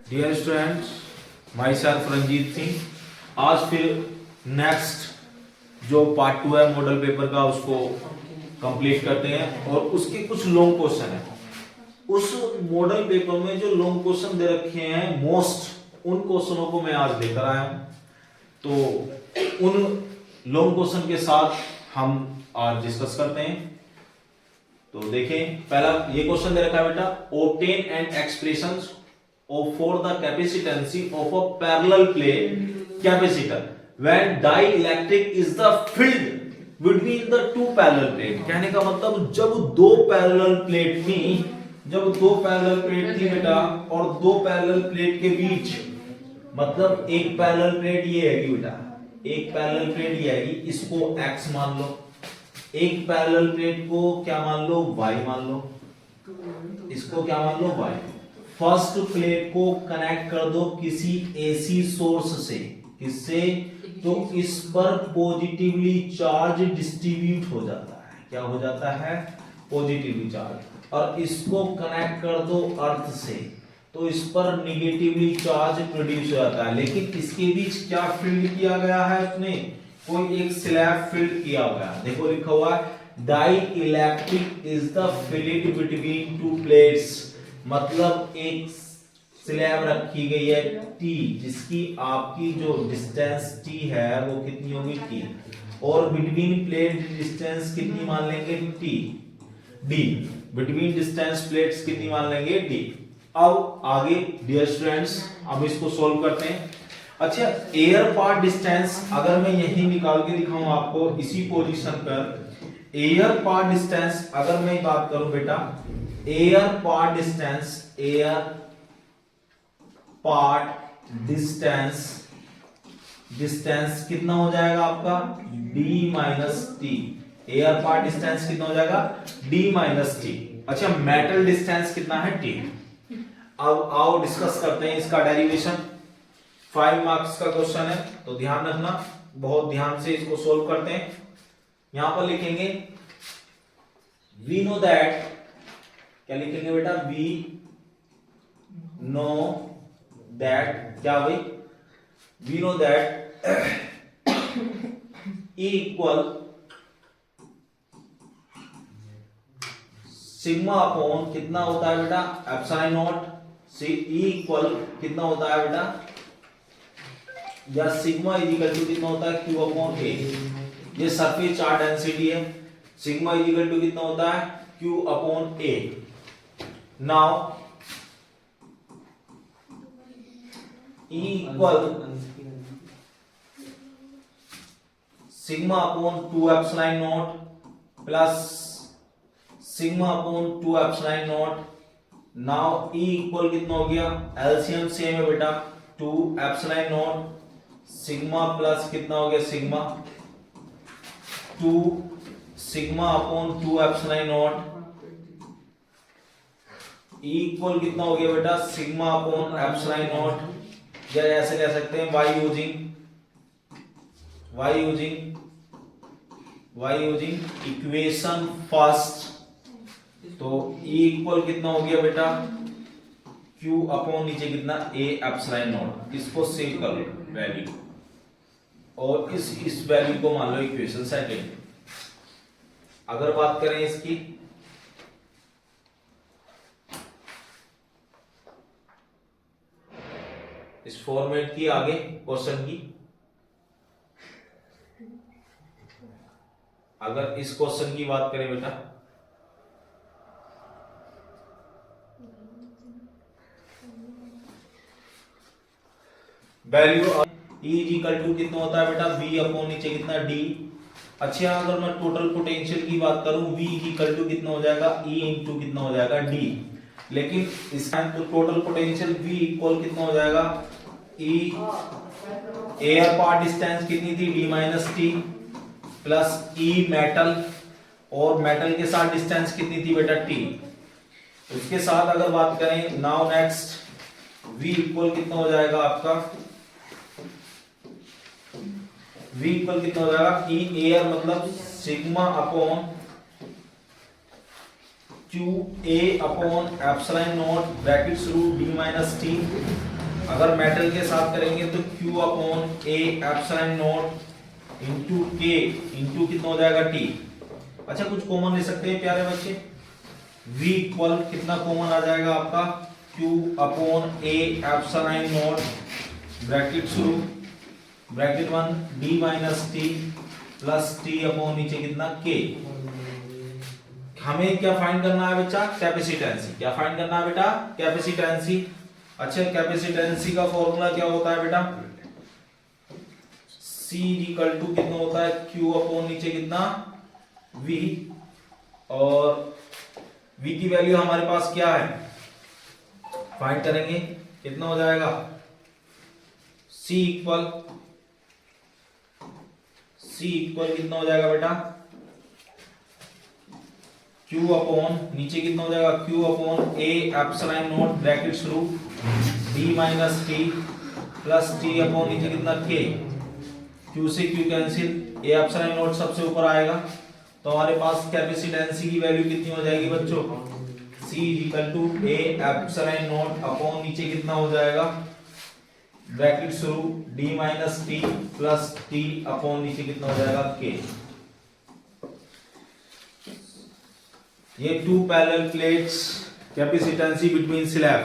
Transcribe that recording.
Dear students, myself Ranjit Singh. आज फिर next जो पार्ट 2 है मॉडल पेपर का उसको कंप्लीट करते हैं और उसके कुछ लॉन्ग क्वेश्चन है। उस मॉडल पेपर में जो लॉन्ग क्वेश्चन दे रखे हैं मोस्ट, उन क्वेश्चनों को मैं आज लेकर आया हूं। तो उन लॉन्ग क्वेश्चन के साथ हम आज डिस्कस करते हैं। तो देखें, पहला ये क्वेश्चन दे रखा है बेटा, obtain and expressions for the capacitance of a parallel plate capacitor when dielectric is the field between the two parallel plate। कहने का मतलब जब दो पैरेलल प्लेट थी बेटा और दो पैरेलल प्लेट के बीच, मतलब एक पैरेलल प्लेट ये है बेटा, एक पैरेलल प्लेट ये है, इसको x मान लो, एक पैरेलल प्लेट को क्या मान लो, y मान लो, इसको क्या मान लो, y। फर्स्ट प्लेट को कनेक्ट कर दो किसी एसी सोर्स से, किससे, तो इस पर पॉजिटिवली चार्ज डिस्ट्रीब्यूट हो जाता है। क्या हो जाता है, पॉजिटिवली चार्ज। और इसको कनेक्ट कर दो अर्थ से, तो इस पर निगेटिवली चार्ज प्रोड्यूस हो जाता है। लेकिन इसके बीच क्या फील्ड किया गया है, उसने कोई एक स्लैब फील्ड किया हुआ है। देखो लिखा हुआ है dielectric is the field between two plates, मतलब एक स्लैब रखी गई है T, जिसकी आपकी जो डिस्टेंस T है वो कितनी होगी, T, और बिटवीन प्लेट डिस्टेंस कितनी मान लेंगे, T, D, between distance plates कितनी मान लेंगे, D। अब आगे डियर स्टूडेंट्स अब इसको सोल्व करते हैं। अच्छा, एयर पार्ट डिस्टेंस अगर मैं यही निकाल के दिखाऊं आपको इसी पोजीशन पर, एयर पार्ट डिस्टेंस अगर मैं बात करूं बेटा, एयर पार्ट डिस्टेंस कितना हो जाएगा आपका, d minus T. Air part distance कितना हो जाएगा, d माइनस टी। अच्छा, मेटल डिस्टेंस कितना है, t। अब आओ डिस्कस करते हैं इसका डेरिवेशन। 5 मार्क्स का क्वेश्चन है, तो ध्यान रखना, बहुत ध्यान से इसको सोल्व करते हैं। यहां पर लिखेंगे वी नो दैट, क्या लिखेंगे बेटा, वी नो दैट, क्या भाई, we know that E equal sigma upon कितना होता है बेटा, एप्सिलॉन नॉट। E इक्वल कितना होता है बेटा, या सिग्मा इक्वल टू कितना होता है, Q अपॉन A। ये सरफेस चार्ज डेंसिटी है। सिग्मा इक्वल टू कितना होता है, Q upon A। Now E equal sigma upon 2 epsilon not plus sigma upon 2 epsilon not. Now E equal कितना हो गया, एलसीएम सेम है बेटा, 2 एप्सिलॉन नॉट सिग्मा प्लस कितना हो गया, sigma 2 sigma upon 2 epsilon not. E equal कितना हो गया बेटा, सिग्मा अपॉन एप्सिलॉन नॉट, या ऐसे कह सकते हैं y यूजिंग इक्वेशन फर्स्ट। तो E इक्वल कितना हो गया बेटा, Q अपॉन नीचे कितना, A एप्सिलॉन नॉट। इसको सेव कर लो वैल्यू, और इस वैल्यू को मान लो इक्वेशन सेकंड। अगर बात करें इसकी, इस फॉर्मेट की, आगे क्वेश्चन की, अगर इस क्वेश्चन की बात करें बेटा, वैल्यू E इक्वल टू कितना होता है बेटा, V अपॉन नीचे कितना, D। अच्छा, अगर मैं टोटल पोटेंशियल की बात करूं, V इक्वल टू कितना हो जाएगा, E इंटू कितना हो जाएगा, D। लेकिन इसका तो टोटल पोटेंशियल V इक्वल कितना हो जाएगा, E एयर पार्ट डिस्टेंस कितनी थी, D minus t, plus E metal, और मेटल के साथ डिस्टेंस कितनी थी बेटा, T। इसके साथ अगर बात करें, नाउ नेक्स्ट V इक्वल कितना हो जाएगा आपका, V इक्वल कितना हो जाएगा, E एयर मतलब sigma upon Q A upon epsilon not brackets root D minus T अगर मेटल के साथ करेंगे तो Q upon A epsilon not into K into कितना हो जाएगा T। अच्छा कुछ कॉमन ले सकते हैं प्यारे बच्चे, V इक्वल कितना कॉमन आ जाएगा आपका Q upon A epsilon naught bracket शुरू bracket 1 D minus t plus t upon नीचे कितना K। हमें क्या फाइंड करना है बच्चा, कैपेसिटेंसी। क्या फाइंड करना है बेटा, कैपेसिटेंसी। अच्छा कैपेसिटेंसी का फॉर्मूला क्या होता है बेटा, C इक्वल टू कितना होता है Q अपॉन नीचे कितना V, और V की वैल्यू हमारे पास क्या है, फाइंड करेंगे कितना हो जाएगा, C इक्वल कितना हो जाएगा बेटा Q अपॉन नीचे कितना हो जाएगा Q upon A epsilon naught bracket शुरू D minus t plus t upon नीचे कितना K। Q से Q cancel, A epsilon not सबसे ऊपर आएगा, तो हमारे पास कैपेसिटेंसी की वैल्यू कितनी हो जाएगी बच्चों, C equal to A epsilon naught upon नीचे कितना हो जाएगा ब्रैकेट शुरू D minus t plus t upon नीचे कितना हो जाएगा K। ये two parallel plates capacitance between slab